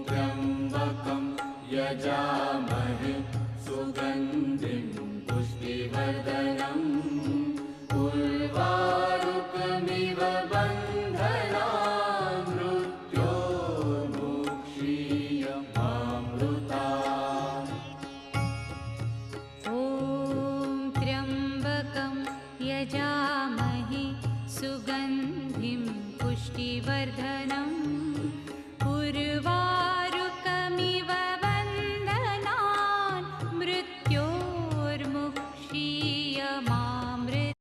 त्र्यम्बकं यजामहे सुगन्धिं पुष्टिवर्धनम् उर्वारुकमिव बन्धनान् मृत्योर्मुक्षीयमामृतात्। ॐ त्र्यम्बकं यजामहे सुगन्धिं पुष्टिवर्धनम् उर्वारुकमिव